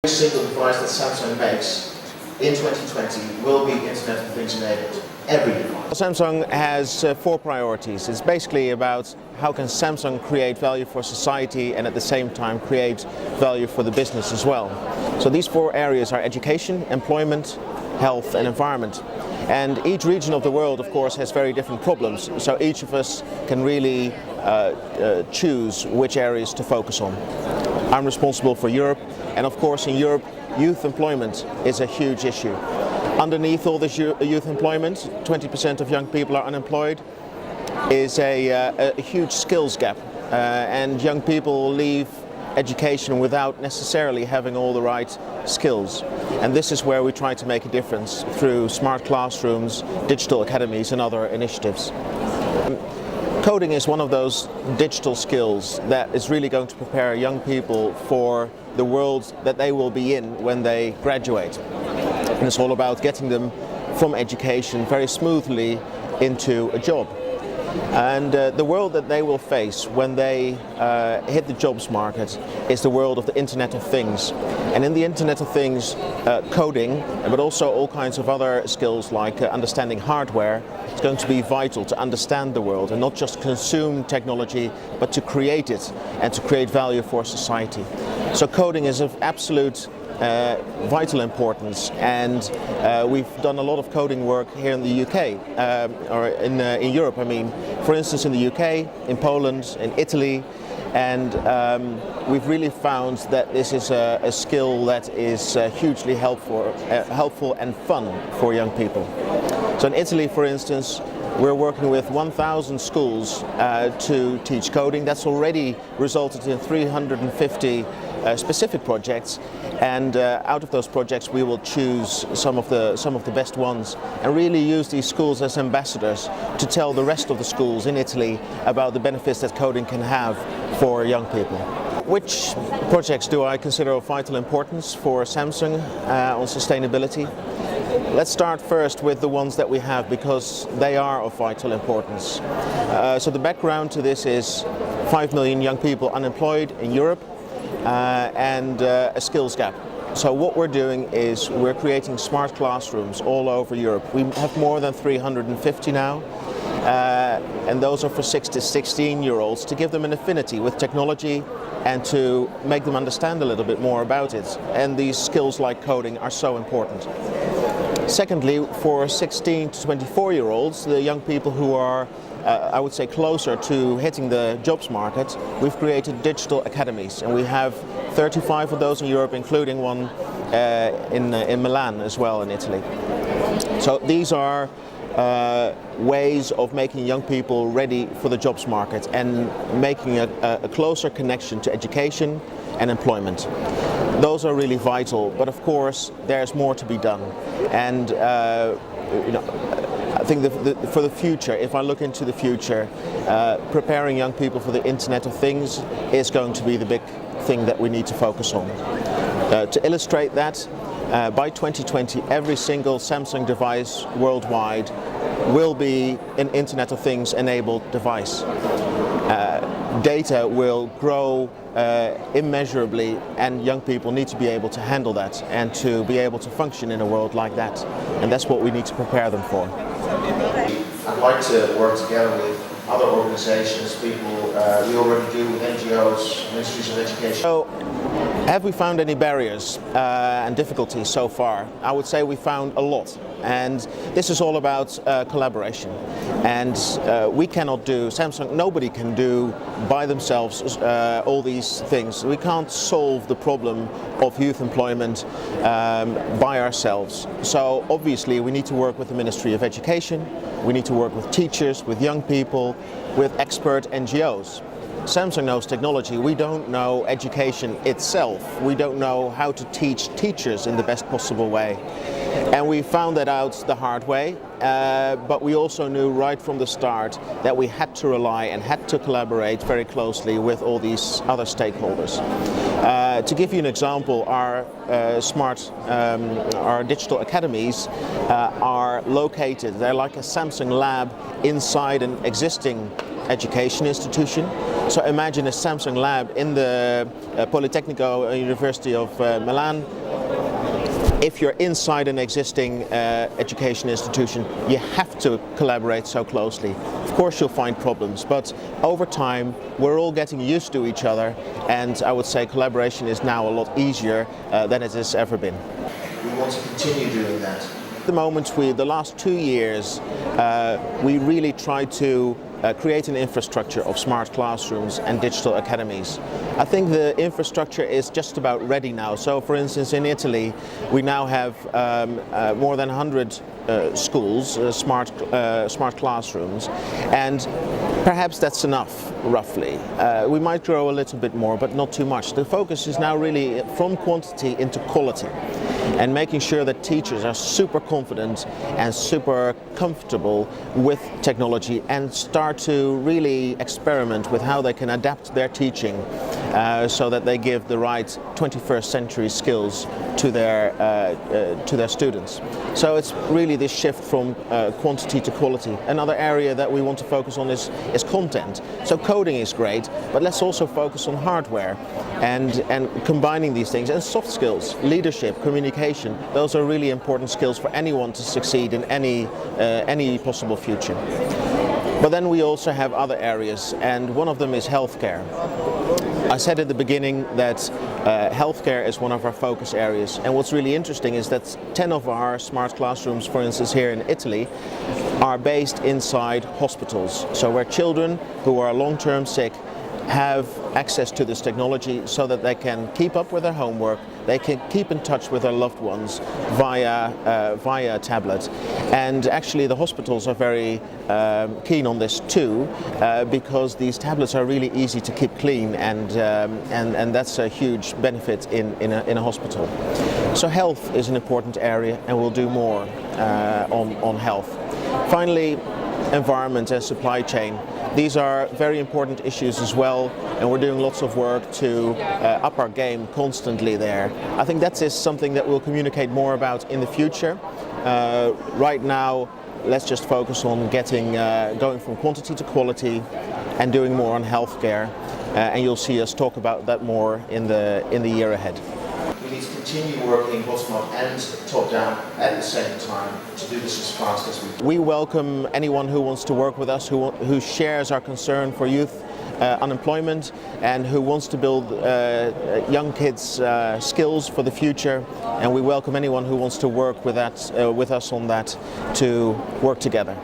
Every single device that Samsung makes in 2020 will be Internet of Things enabled. Every device. Samsung has four priorities. It's basically about how can Samsung create value for society and at the same time create value for the business as well. So these four areas are education, employment, health and environment. And each region of the world, of course, has very different problems. So each of us can really choose which areas to focus on. I'm responsible for Europe, and of course in Europe youth employment is a huge issue. Underneath all this youth employment, 20% of young people are unemployed, is a huge skills gap, and young people leave education without necessarily having all the right skills. And this is where we try to make a difference through smart classrooms, digital academies and other initiatives. Coding is one of those digital skills that is really going to prepare young people for the world that they will be in when they graduate. And it's all about getting them from education very smoothly into a job. And the world that they will face when they hit the jobs market is the world of the Internet of Things. And in the Internet of Things, coding, but also all kinds of other skills like understanding hardware, is going to be vital to understand the world and not just consume technology, but to create it and to create value for society. So coding is of absolute vital importance, and we've done a lot of coding work here in the UK, or in Europe I mean. For instance, in the UK, in Poland, in Italy, and we've really found that this is a skill that is hugely helpful and fun for young people. So in Italy, for instance, we're working with 1,000 schools to teach coding. That's already resulted in 350 specific projects, and out of those projects we will choose some of the best ones and really use these schools as ambassadors to tell the rest of the schools in Italy about the benefits that coding can have for young people. Which projects do I consider of vital importance for Samsung on sustainability? Let's start first with the ones that we have, because they are of vital importance. So the background to this is 5 million young people unemployed in Europe, and a skills gap. So what we're doing is we're creating smart classrooms all over Europe. We have more than 350 now, and those are for 6 to 16-year-olds to give them an affinity with technology and to make them understand a little bit more about it. And these skills like coding are so important. Secondly, for 16 to 24-year-olds, the young people who are I would say closer to hitting the jobs market, we've created digital academies, and we have 35 of those in Europe, including one in Milan as well in Italy. So these are ways of making young people ready for the jobs market and making a closer connection to education and employment. Those are really vital, but of course there's more to be done. And I think for the future, if I look into the future, preparing young people for the Internet of Things is going to be the big thing that we need to focus on. To illustrate that, by 2020 every single Samsung device worldwide will be an Internet of Things enabled device. Data will grow immeasurably, and young people need to be able to handle that and to be able to function in a world like that. And that's what we need to prepare them for. I'd like to work together with other organizations, people we already do with NGOs, Ministries of Education. So, have we found any barriers and difficulties so far? I would say we found a lot. And this is all about collaboration. And we cannot do, Samsung, nobody can do by themselves all these things. We can't solve the problem of youth employment by ourselves. So obviously we need to work with the Ministry of Education, we need to work with teachers, with young people, with expert NGOs. Samsung knows technology, we don't know education itself. We don't know how to teach teachers in the best possible way. And we found that out the hard way, but we also knew right from the start that we had to rely and had to collaborate very closely with all these other stakeholders. To give you an example, our digital academies are located, they're like a Samsung lab inside an existing education institution. So imagine a Samsung lab in the Politecnico University of Milan. If you're inside an existing education institution, you have to collaborate so closely. Of course you'll find problems, but over time we're all getting used to each other, and I would say collaboration is now a lot easier than it has ever been. We want to continue doing that. At the moment, the last 2 years, we really try to create an infrastructure of smart classrooms and digital academies. I think the infrastructure is just about ready now. So for instance, in Italy, we now have more than 100 schools, smart classrooms, and perhaps that's enough, roughly. We might grow a little bit more, but not too much. The focus is now really from quantity into quality, and making sure that teachers are super confident and super comfortable with technology and start to really experiment with how they can adapt their teaching so that they give the right 21st century skills to their students. So it's really this shift from quantity to quality. Another area that we want to focus on is content. So coding is great, but let's also focus on hardware and combining these things, and soft skills, leadership, communication. Those are really important skills for anyone to succeed in any possible future. But then we also have other areas, and one of them is healthcare. I said at the beginning that healthcare is one of our focus areas, and what's really interesting is that 10 of our smart classrooms, for instance here in Italy, are based inside hospitals. So where children who are long-term sick have access to this technology so that they can keep up with their homework, they can keep in touch with their loved ones via a tablet. And actually the hospitals are very keen on this too, because these tablets are really easy to keep clean, and that's a huge benefit in a hospital. So health is an important area, and we'll do more on health. Finally, environment and supply chain. These are very important issues as well, and we're doing lots of work to up our game constantly there. I think that is something that we'll communicate more about in the future. Right now, let's just focus on going from quantity to quality and doing more on healthcare, and you'll see us talk about that more in the year ahead. We need to continue working bottom up and top down at the same time to do this as fast as we can. We welcome anyone who wants to work with us, who shares our concern for youth unemployment, and who wants to build young kids' skills for the future. And we welcome anyone who wants to work with us on that, to work together.